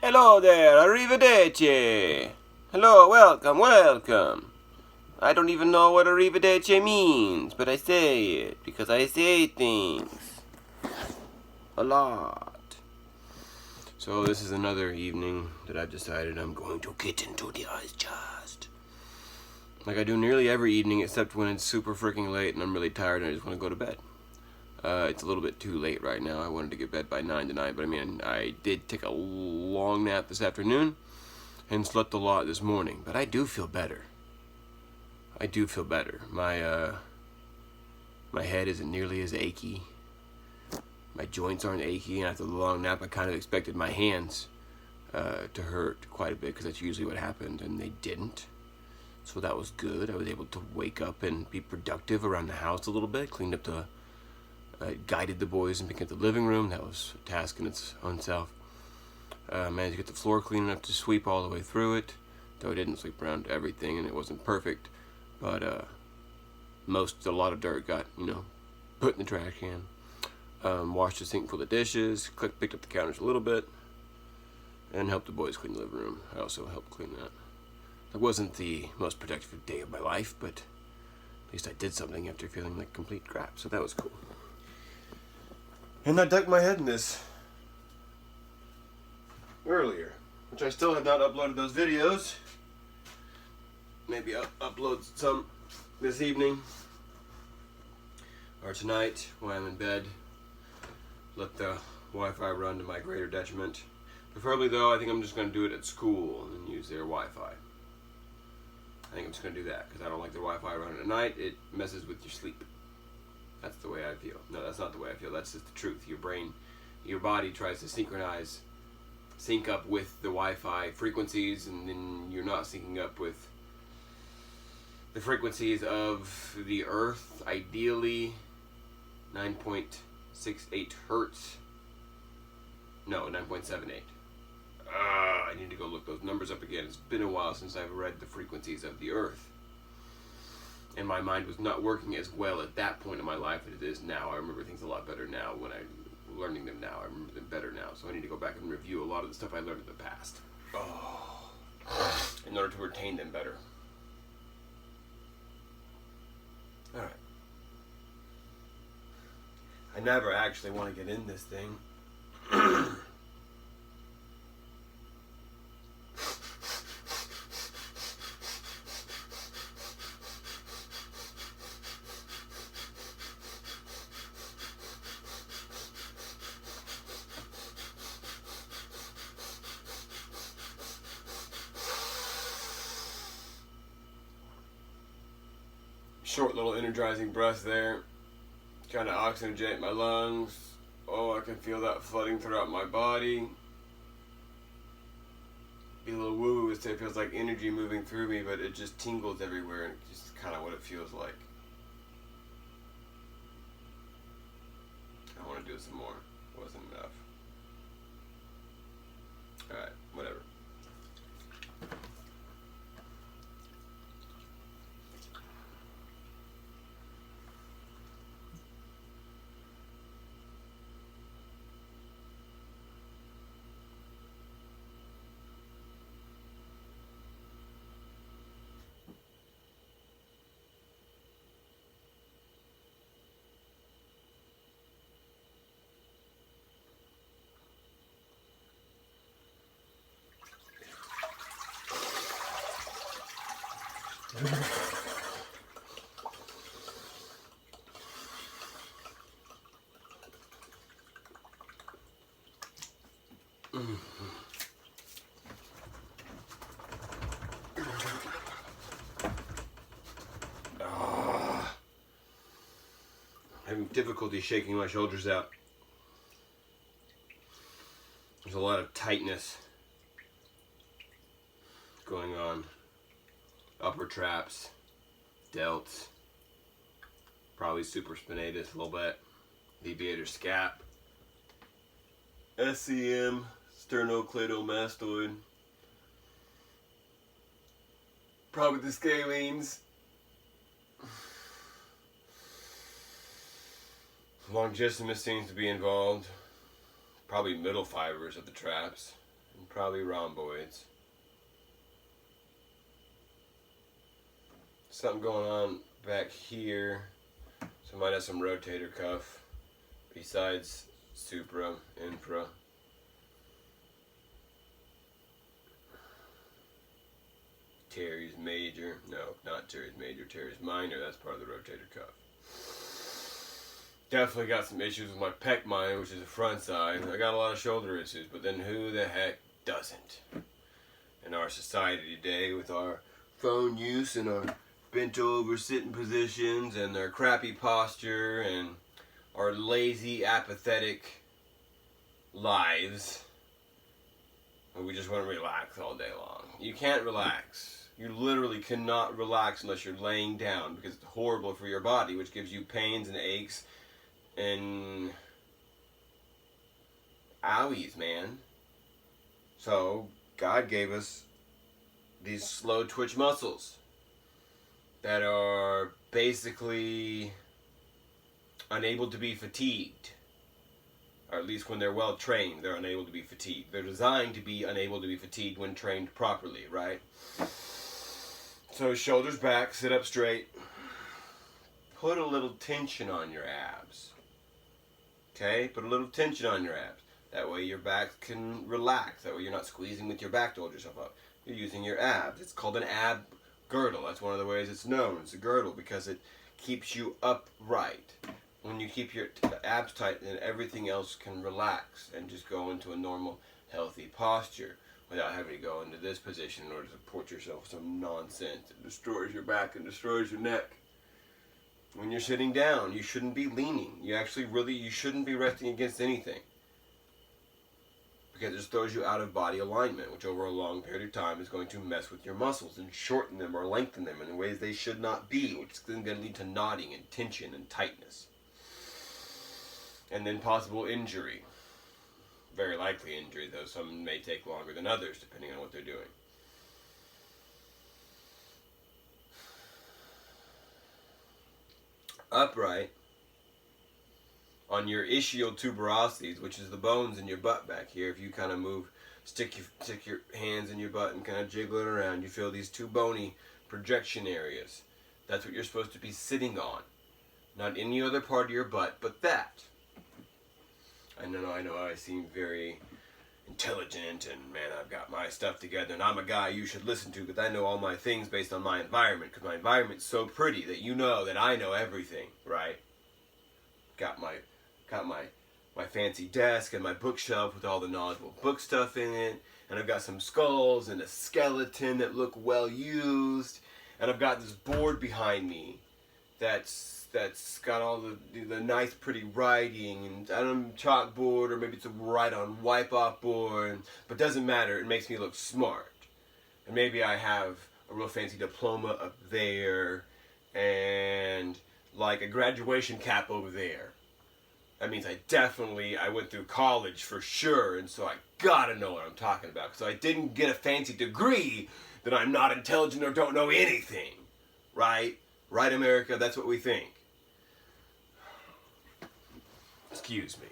Hello there, arrivederci. Hello, welcome, welcome. I don't even know what arrivederci means, but I say it because I say things a lot. So this is another evening that I've decided I'm going to get into the ice chest. Like I do nearly every evening except when it's super freaking late and I'm really tired and I just want to go to bed. It's a little bit too late right now. I wanted to get bed by 9 tonight, but I mean, I did take a long nap this afternoon and slept a lot this morning. But I do feel better. I do feel better. My head isn't nearly as achy. My joints aren't achy, and after the long nap, I kind of expected my hands to hurt quite a bit because that's usually what happened, and they didn't. So that was good. I was able to wake up and be productive around the house a little bit, cleaned up the guided the boys and picked up the living room. That was a task in its own self. Managed to get the floor clean enough to sweep all the way through it, though I didn't sweep around everything and it wasn't perfect. But a lot of dirt got, put in the trash can. Washed the sink full of dishes, picked up the counters a little bit, and helped the boys clean the living room. I also helped clean that. It wasn't the most productive day of my life, but at least I did something after feeling like complete crap, so that was cool. And I ducked my head in this earlier, which I still have not uploaded those videos. Maybe I'll upload some this evening or tonight when I'm in bed. Let the Wi-Fi run to my greater detriment. Preferably though, I think I'm just going to do it at school and use their Wi-Fi. I think I'm just going to do that because I don't like the Wi-Fi running at night. It messes with your sleep. That's the way I feel. No, that's not the way I feel. That's just the truth. Your body tries to sync up with the Wi-Fi frequencies, and then you're not syncing up with the frequencies of the Earth. Ideally, 9.68 hertz. No, 9.78. I need to go look those numbers up again. It's been a while since I've read the frequencies of the Earth. And my mind was not working as well at that point in my life as it is now. I remember things a lot better now when I'm learning them now. I remember them better now. So I need to go back and review a lot of the stuff I learned in the past. In order to retain them better. Alright. I never actually want to get in this thing. Short little energizing breath there. Kind of oxygenate my lungs. Oh, I can feel that flooding throughout my body. Be a little woo-woo with it. Feels like energy moving through me, but it just tingles everywhere, and it's just kind of what it feels like. I want to do some more. It wasn't enough. Alright, whatever. Having difficulty shaking my shoulders out. There's a lot of tightness going on. Upper traps, delts, probably supraspinatus a little bit, levator scap, SCM, sternocleidomastoid, probably the scalenes, longissimus seems to be involved, probably middle fibers of the traps, and probably rhomboids. Something going on back here. So I might have some rotator cuff besides supra, infra. Teres major. No, not teres major. Teres minor. That's part of the rotator cuff. Definitely got some issues with my pec minor, which is the front side. I got a lot of shoulder issues, but then who the heck doesn't? In our society today, with our phone use and our bent over sitting positions and their crappy posture and our lazy, apathetic lives, we just want to relax all day long. You can't relax. You literally cannot relax unless you're laying down, because it's horrible for your body, which gives you pains and aches and owies, man. So God gave us these slow twitch muscles that are basically unable to be fatigued. Or at least when they're well trained, they're unable to be fatigued. They're designed to be unable to be fatigued when trained properly, right? So shoulders back, sit up straight. Put a little tension on your abs. Okay? Put a little tension on your abs. That way your back can relax. That way you're not squeezing with your back to hold yourself up. You're using your abs. It's called an ab girdle. That's one of the ways it's known. It's a girdle because it keeps you upright. When you keep your abs tight, then everything else can relax and just go into a normal, healthy posture without having to go into this position in order to support yourself with some nonsense that destroys your back and destroys your neck. When you're sitting down, you shouldn't be leaning. You shouldn't be resting against anything, because it just throws you out of body alignment, which over a long period of time is going to mess with your muscles and shorten them or lengthen them in ways they should not be, which is then going to lead to knotting and tension and tightness. And then possible injury. Very likely injury, though some may take longer than others, depending on what they're doing. Upright, on your ischial tuberosities, which is the bones in your butt back here, if you kind of move, stick your hands in your butt and kind of jiggle it around, you feel these two bony projection areas. That's what you're supposed to be sitting on. Not any other part of your butt, but that. I know, I seem very intelligent and, man, I've got my stuff together and I'm a guy you should listen to because I know all my things based on my environment, because my environment's so pretty that you know that I know everything, right? Got my fancy desk and my bookshelf with all the knowledgeable book stuff in it, and I've got some skulls and a skeleton that look well used, and I've got this board behind me that's got all the nice pretty writing, and I don't know, chalkboard, or maybe it's a write on wipe off board, but doesn't matter, it makes me look smart. And maybe I have a real fancy diploma up there and like a graduation cap over there. That means I went through college for sure, and so I gotta know what I'm talking about. So I didn't get a fancy degree, then I'm not intelligent or don't know anything. Right? Right, America? That's what we think. Excuse me.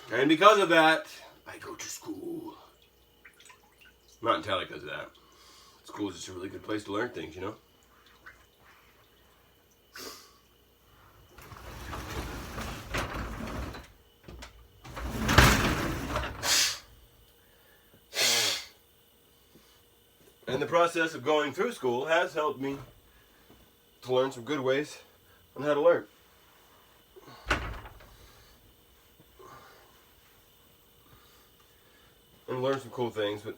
And because of that, I go to school. Not entirely because of that. School is just a really good place to learn things, you know? And the process of going through school has helped me to learn some good ways on how to learn. And learn some cool things, but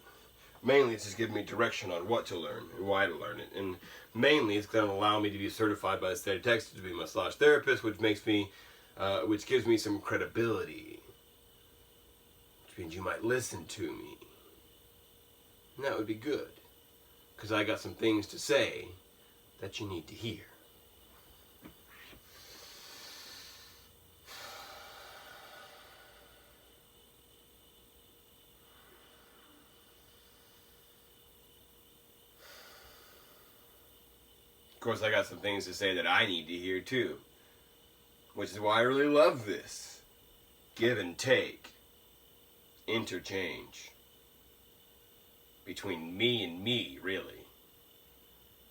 Mainly, it's just giving me direction on what to learn and why to learn it. And mainly, it's going to allow me to be certified by the state of Texas to be a massage therapist, which gives me some credibility. Which means you might listen to me. And that would be good. Because I got some things to say that you need to hear. Of course, I got some things to say that I need to hear too. Which is why I really love this. Give and take. Interchange. Between me and me, really.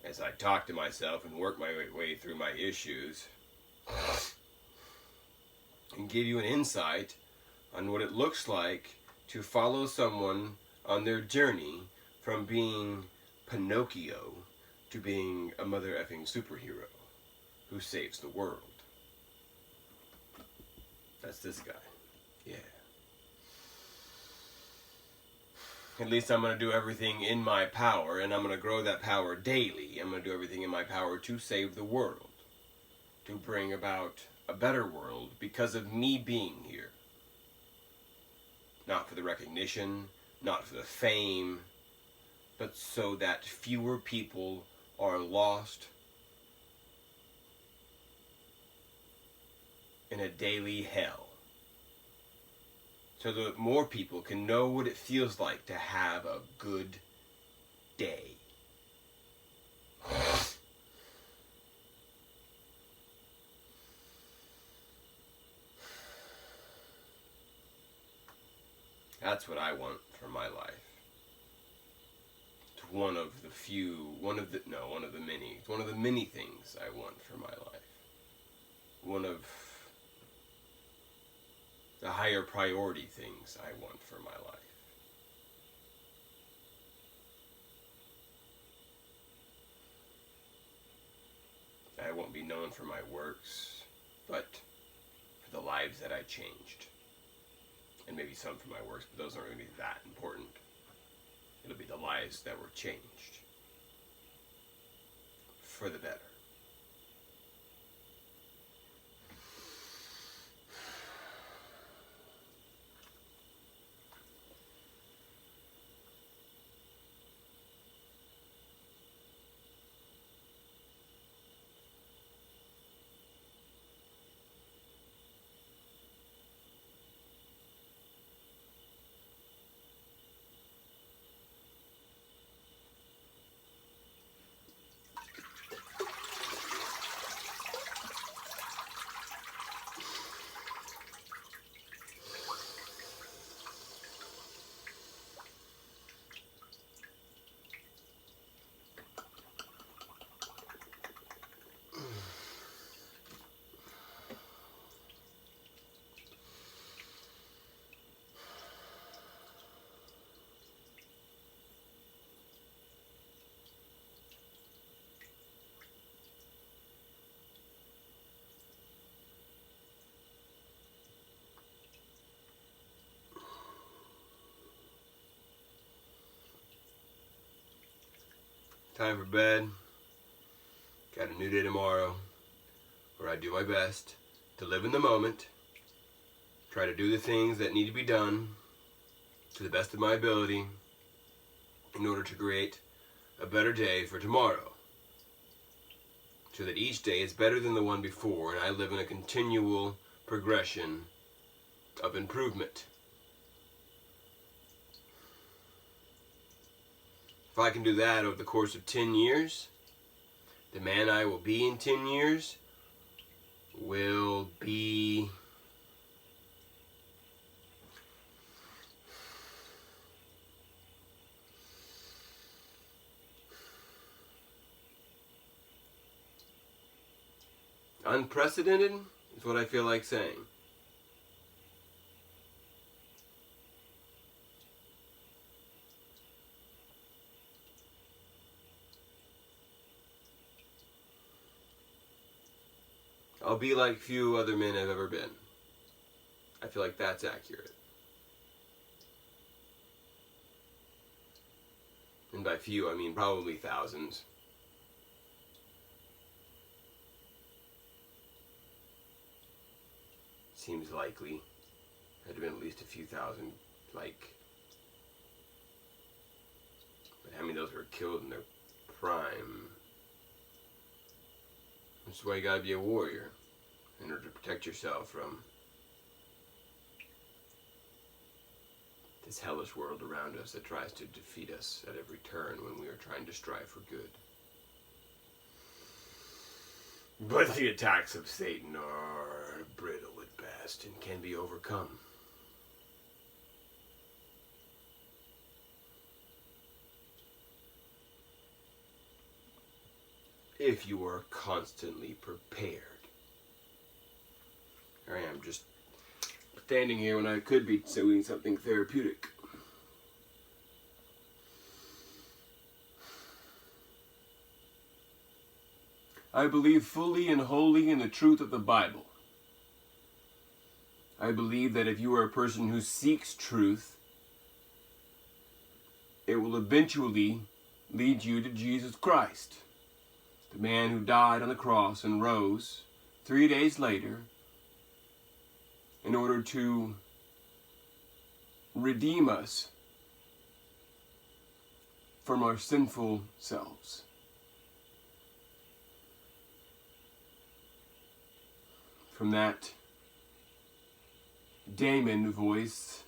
As I talk to myself and work my way through my issues. And give you an insight on what it looks like to follow someone on their journey from being Pinocchio to being a mother effing superhero who saves the world. That's this guy. Yeah. At least I'm going to do everything in my power, and I'm going to grow that power daily. I'm going to do everything in my power to save the world. To bring about a better world because of me being here. Not for the recognition, not for the fame, but so that fewer people are lost in a daily hell. So that more people can know what it feels like to have a good day. That's what I want for my life. It's one of the many things I want for my life. One of the higher priority things I want for my life. I won't be known for my works, but for the lives that I changed. And maybe some for my works, but those aren't going to be that important. It'll be the lives that were changed for the better. Time for bed. Got a new day tomorrow where I do my best to live in the moment, try to do the things that need to be done to the best of my ability in order to create a better day for tomorrow, so that each day is better than the one before and I live in a continual progression of improvement. If I can do that over the course of 10 years, the man I will be in 10 years will be unprecedented, is what I feel like saying. I'll be like few other men have ever been. I feel like that's accurate. by few, I mean probably thousands. Seems likely. Had to have been at least a few thousand, like. But how many of those were killed in their prime? That's why you gotta be a warrior, in order to protect yourself from this hellish world around us that tries to defeat us at every turn when we are trying to strive for good. But the attacks of Satan are brittle at best and can be overcome. If you are constantly prepared. Here I am, just standing here when I could be doing something therapeutic. I believe fully and wholly in the truth of the Bible. I believe that if you are a person who seeks truth, it will eventually lead you to Jesus Christ, the man who died on the cross and rose 3 days later in order to redeem us from our sinful selves. From that daemon voice,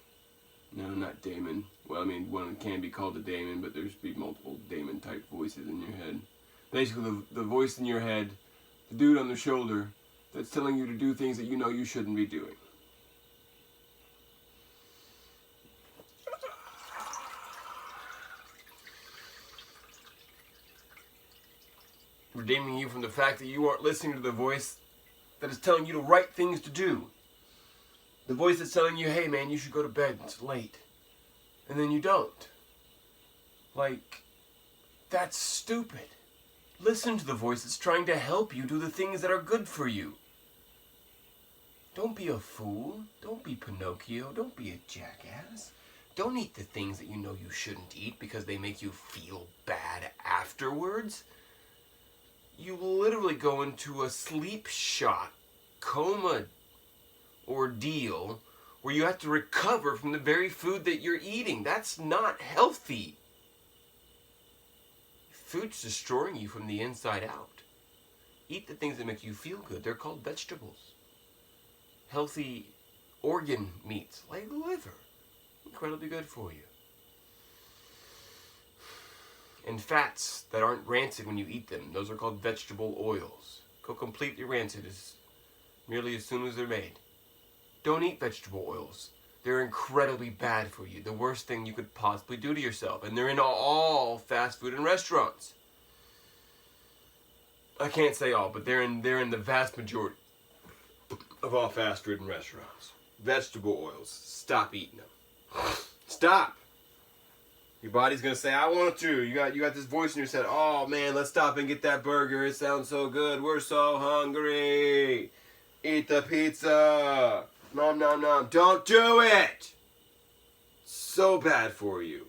no, not daemon, well, I mean, one can be called a daemon, but there's be multiple daemon type voices in your head. Basically, the voice in your head, the dude on the shoulder that's telling you to do things that you know you shouldn't be doing. Redeeming you from the fact that you aren't listening to the voice that is telling you the right things to do. The voice that's telling you, hey man, you should go to bed, it's late. And then you don't. Like, that's stupid. Listen to the voice that's trying to help you do the things that are good for you. Don't be a fool. Don't be Pinocchio. Don't be a jackass. Don't eat the things that you know you shouldn't eat because they make you feel bad afterwards. You will literally go into a sleep shot, coma ordeal where you have to recover from the very food that you're eating. That's not healthy. Food's destroying you from the inside out. Eat the things that make you feel good. They're called vegetables. Healthy organ meats, like liver. Incredibly good for you. And fats that aren't rancid when you eat them. Those are called vegetable oils. Go completely rancid merely as soon as they're made. Don't eat vegetable oils. They're incredibly bad for you. The worst thing you could possibly do to yourself. And they're in all fast food and restaurants. I can't say all, but they're in the vast majority of all fast food and restaurants. Vegetable oils. Stop eating them. Stop! Your body's gonna say, I want to. You got this voice in your head, oh man, let's stop and get that burger. It sounds so good. We're so hungry. Eat the pizza. Nom nom nom. Don't do it! So bad for you.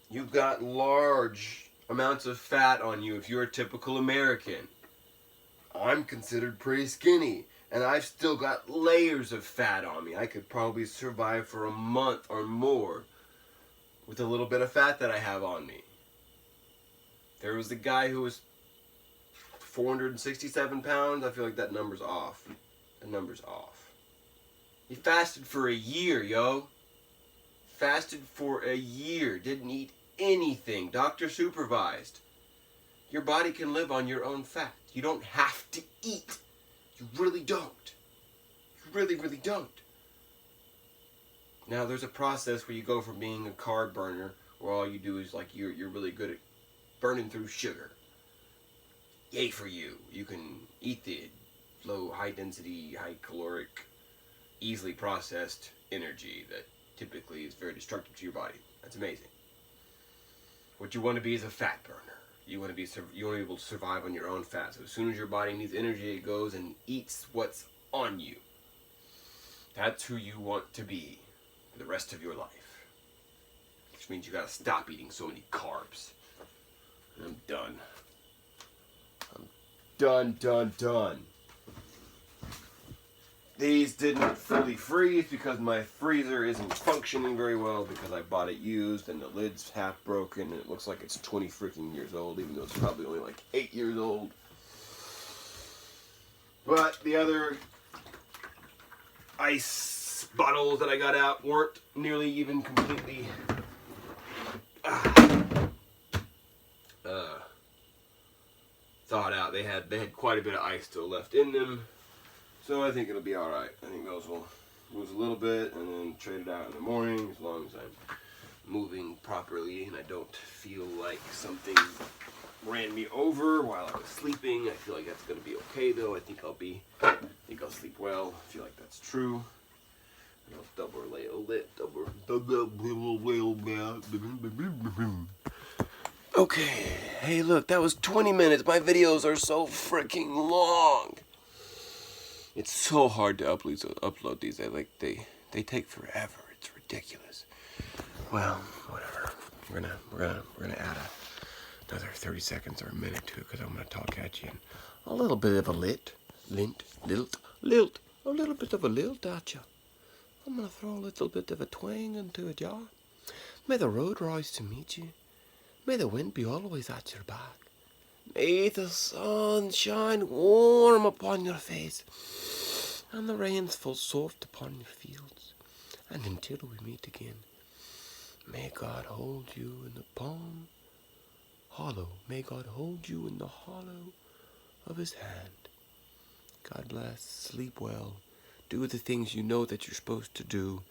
You've got large amounts of fat on you if you're a typical American. I'm considered pretty skinny. And I've still got layers of fat on me. I could probably survive for a month or more with a little bit of fat that I have on me. There was a guy who was 467 pounds. I feel like that number's off. That number's off. He fasted for a year, yo. Fasted for a year. Didn't eat anything. Doctor supervised. Your body can live on your own fat. You don't have to eat. You really don't. You really, really don't. Now, there's a process where you go from being a carb burner, where all you do is like you're really good at burning through sugar. Yay for you. You can eat the low, high density, high caloric, easily processed energy that typically is very destructive to your body. That's amazing. What you want to be is a fat burner. You want to be able to survive on your own fat. So as soon as your body needs energy, it goes and eats what's on you. That's who you want to be for the rest of your life. which means you gotta stop eating so many carbs. I'm done. I'm done. These didn't fully freeze because my freezer isn't functioning very well because I bought it used and the lid's half broken and it looks like it's 20 freaking years old, even though it's probably only like 8 years old. But the other ice bottles that I got out weren't nearly even completely thawed out. They had quite a bit of ice still left in them. So I think it'll be alright. I think those will lose a little bit and then trade it out in the morning as long as I'm moving properly and I don't feel like something ran me over while I was sleeping. I feel like that's going to be okay though. I think I'll sleep well. I feel like that's true. I'll double lay a lit. Okay. Hey look, that was 20 minutes. My videos are so freaking long. It's so hard to upload these. They take forever. It's ridiculous. Well, whatever. We're gonna add another 30 seconds or a minute to it because I'm gonna talk at you. And a little bit of a lilt, a little bit of a lilt at you. I'm gonna throw a little bit of a twang into it, y'all. May the road rise to meet you. May the wind be always at your back. May the sun shine warm upon your face, and the rains fall soft upon your fields. And until we meet again, may God hold you in the palm hollow. May God hold you in the hollow of his hand. God bless. Sleep well. Do the things you know that you're supposed to do.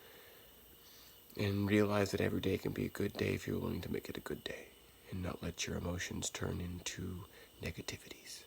And realize that every day can be a good day if you're willing to make it a good day. And not let your emotions turn into negativities.